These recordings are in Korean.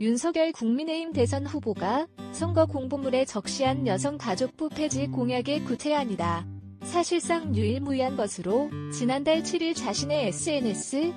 윤석열 국민의힘 대선 후보가 선거 공보물에 적시한 여성가족부 폐지 공약의 구체안이다. 사실상 유일무이한 것으로 지난달 7일 자신의 SNS에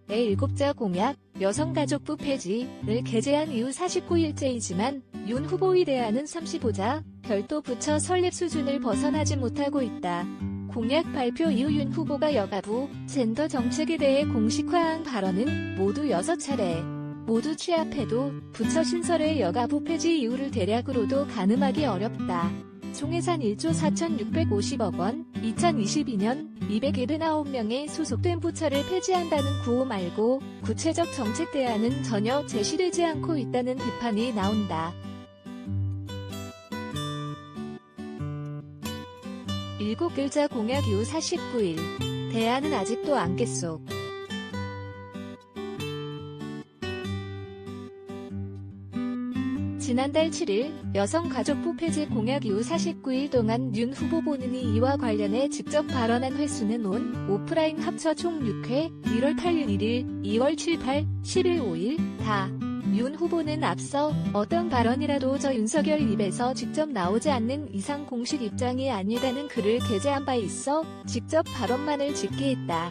7자 공약, 여성가족부 폐지를 게재한 이후 49일째이지만 윤 후보의 대안은 35자, 별도 부처 설립 수준을 벗어나지 못하고 있다. 공약 발표 이후 윤 후보가 여가부, 젠더 정책에 대해 공식화한 발언은 모두 6차례. 모두 취합해도 부처 신설의 여가부 폐지 이유를 대략으로도 가늠하기 어렵다. 총예산 1조 4,650억 원, 2022년 279명의 소속된 부처를 폐지한다는 구호 말고 구체적 정책 대안은 전혀 제시되지 않고 있다는 비판이 나온다. 7글자 공약 이후 49일. 대안은 아직도 안개 속. 지난달 7일 여성가족부 폐지 공약 이후 49일 동안 윤 후보 본인이 이와 관련해 직접 발언한 횟수는 오프라인 합쳐 총 6회, 1월 8일 1일, 2월 7, 8, 10일 5일 다. 윤 후보는 앞서 어떤 발언이라도 저 윤석열 입에서 직접 나오지 않는 이상 공식 입장이 아니다는 글을 게재한 바 있어 직접 발언만을 직기했다.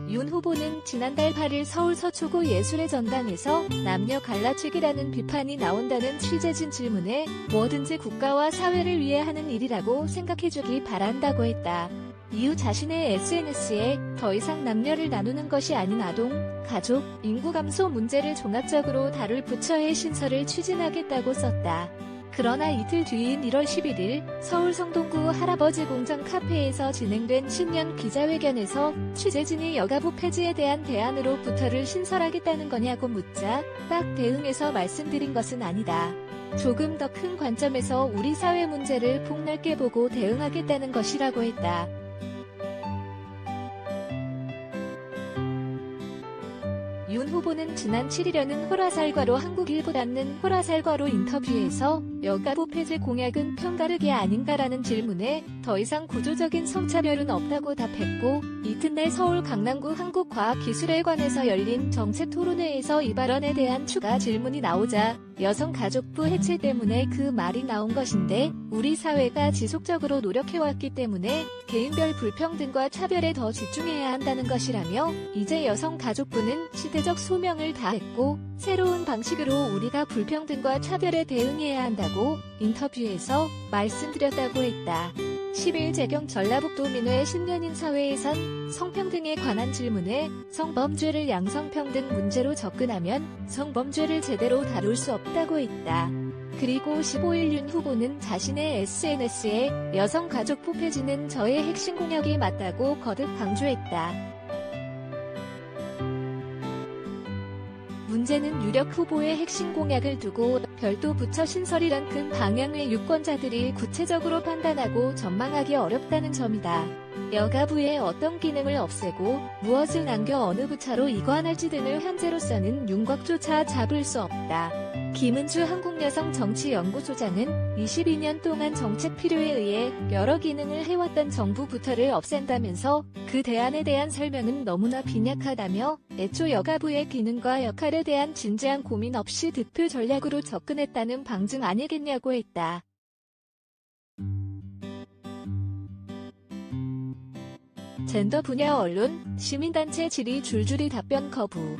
윤 후보는 지난달 8일 서울 서초구 예술의 전당에서 남녀 갈라치기라는 비판이 나온다는 취재진 질문에 뭐든지 국가와 사회를 위해 하는 일이라고 생각해주기 바란다고 했다. 이후 자신의 SNS에 더 이상 남녀를 나누는 것이 아닌 아동, 가족, 인구 감소 문제를 종합적으로 다룰 부처의 신설을 추진하겠다고 썼다. 그러나 이틀 뒤인 1월 11일 서울 성동구 할아버지 공장 카페에서 진행된 신년 기자회견에서 취재진이 여가부 폐지에 대한 대안으로 부처를 신설하겠다는 거냐고 묻자 딱 대응해서 말씀드린 것은 아니다. 조금 더 큰 관점에서 우리 사회 문제를 폭넓게 보고 대응하겠다는 것이라고 했다. 윤 후보는 지난 7일여는 호라살과로 한국일보 닫는 호라살과로 인터뷰에서 여가부 폐지 공약은 편가르기 아닌가라는 질문에 더 이상 구조적인 성차별은 없다고 답했고 이튿날 서울 강남구 한국과학기술회관에서 열린 정책 토론회에서 이 발언에 대한 추가 질문이 나오자 여성가족부 해체 때문에 그 말이 나온 것인데 우리 사회가 지속적으로 노력해왔기 때문에 개인별 불평등과 차별에 더 집중해야 한다는 것이라며 이제 여성가족부는 시대적 소명을 다했고 새로운 방식으로 우리가 불평등과 차별에 대응해야 한다고 인터뷰에서 말씀드렸다고 했다. 10일 재경 전라북도 민회 신년인 사회에선 성평등에 관한 질문에 성범죄를 양성평등 문제로 접근하면 성범죄를 제대로 다룰 수 없다고 했다. 그리고 15일 윤 후보는 자신의 SNS에 여성가족부 폐지는 저의 핵심 공약이 맞다고 거듭 강조했다. 문제는 유력 후보의 핵심 공약을 두고 별도 부처 신설이란 큰 방향의 유권자들이 구체적으로 판단하고 전망하기 어렵다는 점이다. 여가부의 어떤 기능을 없애고 무엇을 남겨 어느 부처로 이관할지 등을 현재로서는 윤곽조차 잡을 수 없다. 김은주 한국여성정치연구소장은 22년 동안 정책 필요에 의해 여러 기능을 해왔던 정부 부처를 없앤다면서 그 대안에 대한 설명은 너무나 빈약하다며 애초 여가부의 기능과 역할에 대한 진지한 고민 없이 득표 전략으로 접근했다는 방증 아니겠냐고 했다. 젠더 분야 언론, 시민단체 질의 줄줄이 답변 거부.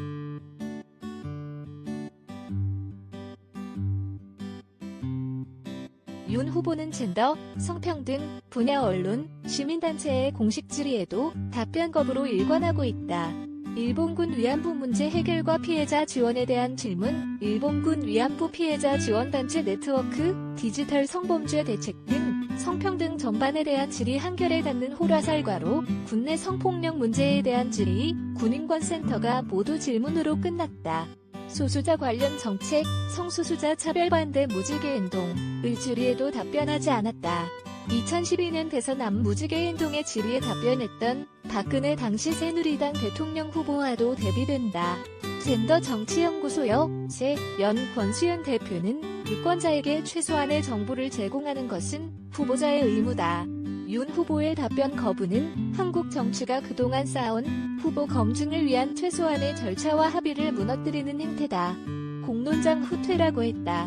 윤 후보는 젠더, 성평등, 분야 언론, 시민단체의 공식 질의에도 답변 거부로 일관하고 있다. 일본군 위안부 문제 해결과 피해자 지원에 대한 질문, 일본군 위안부 피해자 지원단체 네트워크, 디지털 성범죄 대책 등 성평등 전반에 대한 질의 한결에 닿는 호라살과로 국내 성폭력 문제에 대한 질의, 군인권센터가 모두 질문으로 끝났다. 소수자 관련 정책, 성소수자 차별반대 무지개 행동의 질의에도 답변하지 않았다. 2012년 대선 앞 무지개 행동의 질의에 답변했던 박근혜 당시 새누리당 대통령 후보와도 대비된다. 젠더 정치연구소여 연 권수연 대표는 유권자에게 최소한의 정보를 제공하는 것은 후보자의 의무다. 윤 후보의 답변 거부는 한국 정치가 그동안 쌓아온 후보 검증을 위한 최소한의 절차와 합의를 무너뜨리는 행태다. 공론장 후퇴라고 했다.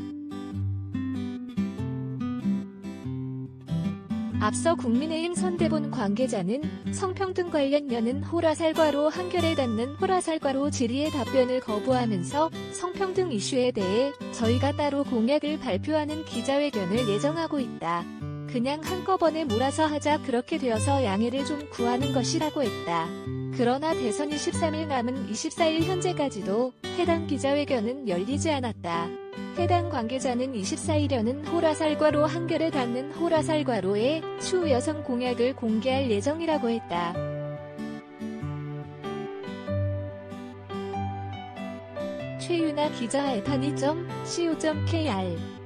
앞서 국민의힘 선대본 관계자는 성평등 관련 여는 호라살과로 한결에 닿는 호라살과로 질의의 답변을 거부하면서 성평등 이슈에 대해 저희가 따로 공약을 발표하는 기자회견을 예정하고 있다. 그냥 한꺼번에 몰아서 하자 그렇게 되어서 양해를 좀 구하는 것이라고 했다. 그러나 대선 23일 남은 24일 현재까지도 해당 기자회견은 열리지 않았다. 해당 관계자는 24일여는 호라살과로 한결에 닿는 호라살과로의 추후 여성 공약을 공개할 예정이라고 했다. 최유나 기자@한이.co.kr